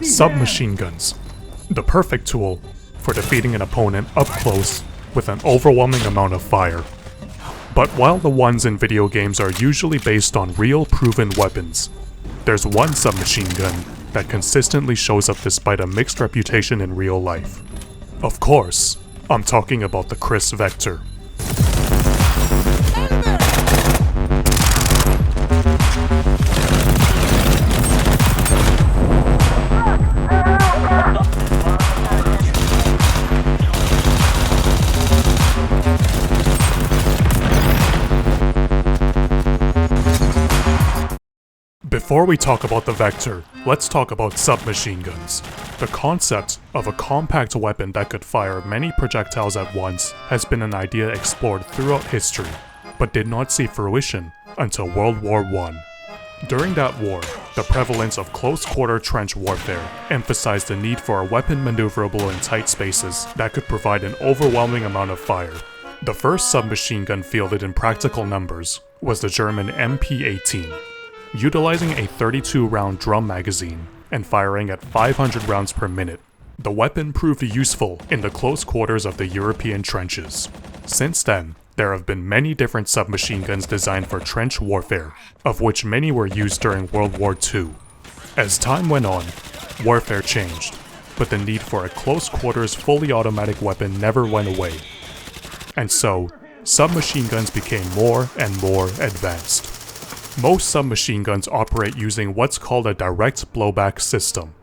Submachine guns. The perfect tool for defeating an opponent up close with an overwhelming amount of fire. But while the ones in video games are usually based on real proven weapons, there's one submachine gun that consistently shows up despite a mixed reputation in real life. Of course, I'm talking about the Kriss Vector. Before we talk about the Vector, let's talk about submachine guns. The concept of a compact weapon that could fire many projectiles at once has been an idea explored throughout history, but did not see fruition until World War I. During that war, the prevalence of close-quarter trench warfare emphasized the need for a weapon maneuverable in tight spaces that could provide an overwhelming amount of fire. The first submachine gun fielded in practical numbers was the German MP-18. Utilizing a 32-round drum magazine and firing at 500 rounds per minute, the weapon proved useful in the close quarters of the European trenches. Since then, there have been many different submachine guns designed for trench warfare, of which many were used during World War II. As time went on, warfare changed, but the need for a close-quarters fully automatic weapon never went away. And so, submachine guns became more and more advanced. Most submachine guns operate using what's called a direct blowback system.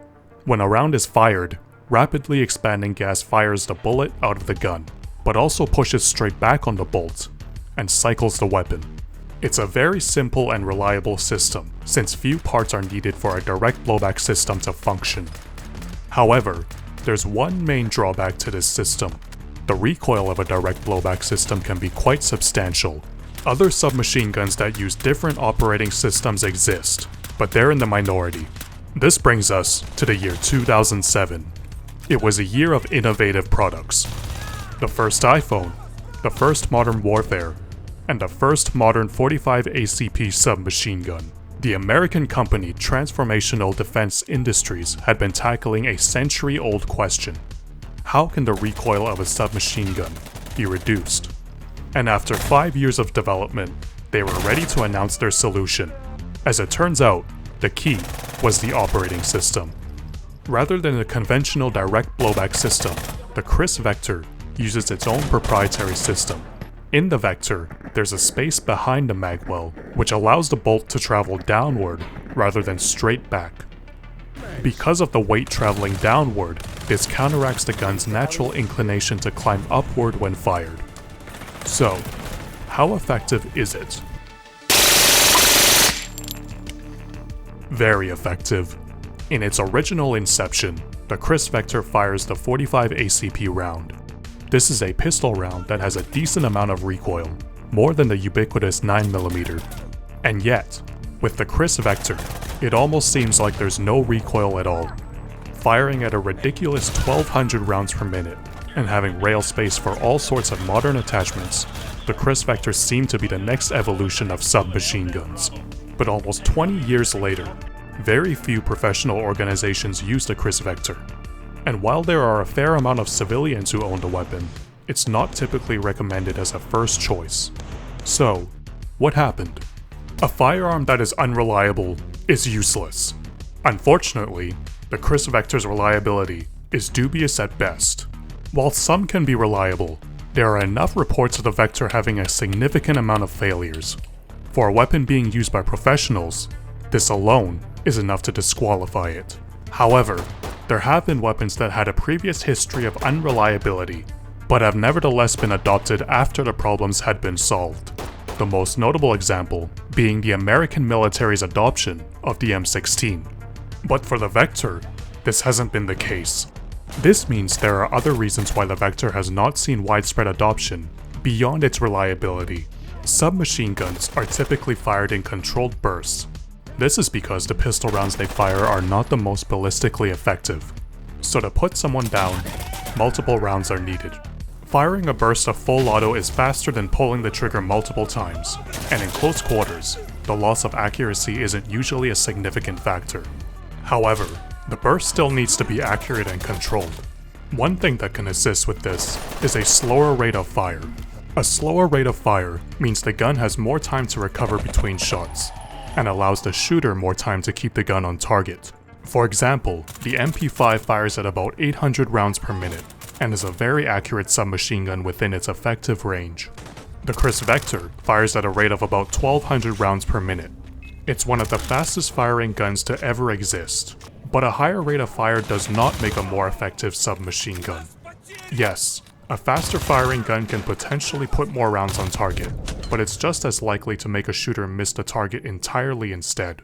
When a round is fired, rapidly expanding gas fires the bullet out of the gun, but also pushes straight back on the bolt, and cycles the weapon. It's a very simple and reliable system, since few parts are needed for a direct blowback system to function. However, there's one main drawback to this system. The recoil of a direct blowback system can be quite substantial. Other submachine guns that use different operating systems exist, but they're in the minority. This brings us to the year 2007. It was a year of innovative products. The first iPhone, the first modern warfare, and the first modern 45 ACP submachine gun. The American company Transformational Defense Industries had been tackling a century-old question. How can the recoil of a submachine gun be reduced? And after 5 years of development, they were ready to announce their solution. As it turns out, the key was the operating system. Rather than a conventional direct blowback system, the Kriss Vector uses its own proprietary system. In the Vector, there's a space behind the magwell, which allows the bolt to travel downward rather than straight back. Because of the weight traveling downward, this counteracts the gun's natural inclination to climb upward when fired. So, how effective is it? Very effective. In its original inception, the Kriss Vector fires the 45 ACP round. This is a pistol round that has a decent amount of recoil, more than the ubiquitous 9mm. And yet, with the Kriss Vector, it almost seems like there's no recoil at all. Firing at a ridiculous 1200 rounds per minute, and having rail space for all sorts of modern attachments, the Kriss Vector seemed to be the next evolution of submachine guns. But almost 20 years later, very few professional organizations use the Kriss Vector. And while there are a fair amount of civilians who own the weapon, it's not typically recommended as a first choice. So, what happened? A firearm that is unreliable is useless. Unfortunately, the Kriss Vector's reliability is dubious at best. While some can be reliable, there are enough reports of the Vector having a significant amount of failures. For a weapon being used by professionals, this alone is enough to disqualify it. However, there have been weapons that had a previous history of unreliability, but have nevertheless been adopted after the problems had been solved. The most notable example being the American military's adoption of the M16. But for the Vector, this hasn't been the case. This means there are other reasons why the Vector has not seen widespread adoption beyond its reliability. Submachine guns are typically fired in controlled bursts. This is because the pistol rounds they fire are not the most ballistically effective. So to put someone down, multiple rounds are needed. Firing a burst of full auto is faster than pulling the trigger multiple times, and in close quarters, the loss of accuracy isn't usually a significant factor. However, the burst still needs to be accurate and controlled. One thing that can assist with this is a slower rate of fire. A slower rate of fire means the gun has more time to recover between shots, and allows the shooter more time to keep the gun on target. For example, the MP5 fires at about 800 rounds per minute, and is a very accurate submachine gun within its effective range. The Kriss Vector fires at a rate of about 1200 rounds per minute. It's one of the fastest firing guns to ever exist, but a higher rate of fire does not make a more effective submachine gun. Yes, a faster firing gun can potentially put more rounds on target, but it's just as likely to make a shooter miss the target entirely instead.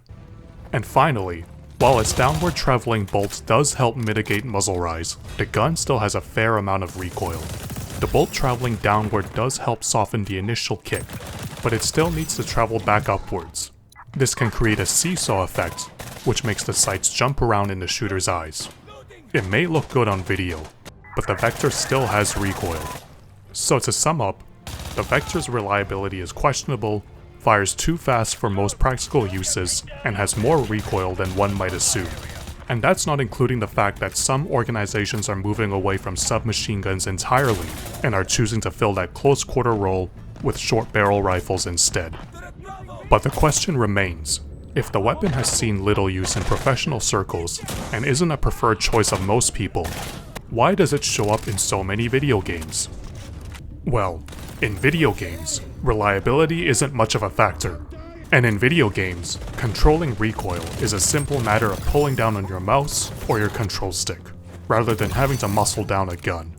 And finally, while its downward traveling bolt does help mitigate muzzle rise, the gun still has a fair amount of recoil. The bolt traveling downward does help soften the initial kick, but it still needs to travel back upwards. This can create a seesaw effect, which makes the sights jump around in the shooter's eyes. It may look good on video, but the Vector still has recoil. So to sum up, the Vector's reliability is questionable, fires too fast for most practical uses, and has more recoil than one might assume. And that's not including the fact that some organizations are moving away from submachine guns entirely, and are choosing to fill that close quarter role with short barrel rifles instead. But the question remains, if the weapon has seen little use in professional circles, and isn't a preferred choice of most people, why does it show up in so many video games? Well, in video games, reliability isn't much of a factor. And in video games, controlling recoil is a simple matter of pulling down on your mouse or your control stick, rather than having to muscle down a gun.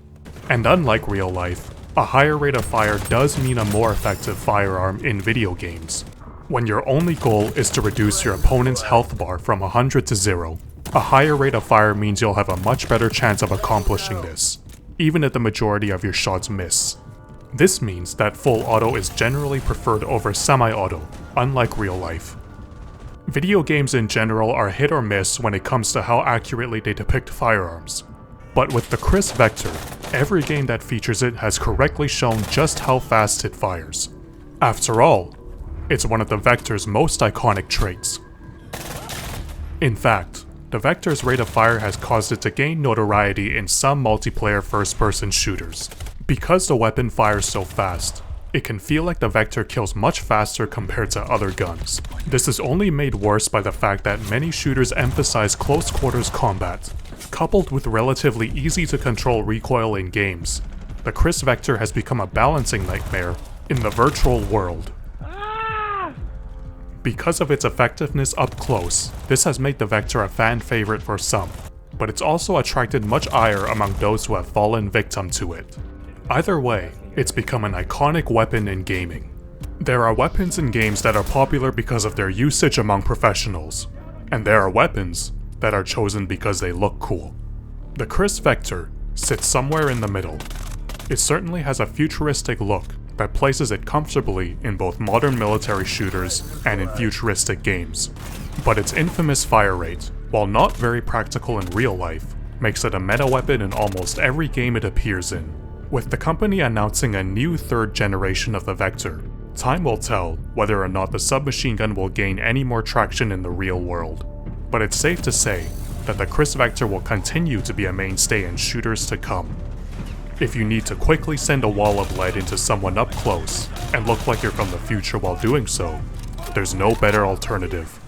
And unlike real life, a higher rate of fire does mean a more effective firearm in video games. When your only goal is to reduce your opponent's health bar from 100 to 0, a higher rate of fire means you'll have a much better chance of accomplishing this, even if the majority of your shots miss. This means that full auto is generally preferred over semi-auto, unlike real life. Video games in general are hit or miss when it comes to how accurately they depict firearms. But with the Kriss Vector, every game that features it has correctly shown just how fast it fires. After all, it's one of the Vector's most iconic traits. In fact, the Vector's rate of fire has caused it to gain notoriety in some multiplayer first-person shooters. Because the weapon fires so fast, it can feel like the Vector kills much faster compared to other guns. This is only made worse by the fact that many shooters emphasize close quarters combat. Coupled with relatively easy to control recoil in games, the Kriss Vector has become a balancing nightmare in the virtual world. Because of its effectiveness up close, this has made the Vector a fan favorite for some, but it's also attracted much ire among those who have fallen victim to it. Either way, it's become an iconic weapon in gaming. There are weapons in games that are popular because of their usage among professionals, and there are weapons that are chosen because they look cool. The Kriss Vector sits somewhere in the middle. It certainly has a futuristic look that places it comfortably in both modern military shooters and in futuristic games. But its infamous fire rate, while not very practical in real life, makes it a meta weapon in almost every game it appears in. With the company announcing a new third generation of the Vector, time will tell whether or not the submachine gun will gain any more traction in the real world. But it's safe to say that the Kriss Vector will continue to be a mainstay in shooters to come. If you need to quickly send a wall of lead into someone up close and look like you're from the future while doing so, there's no better alternative.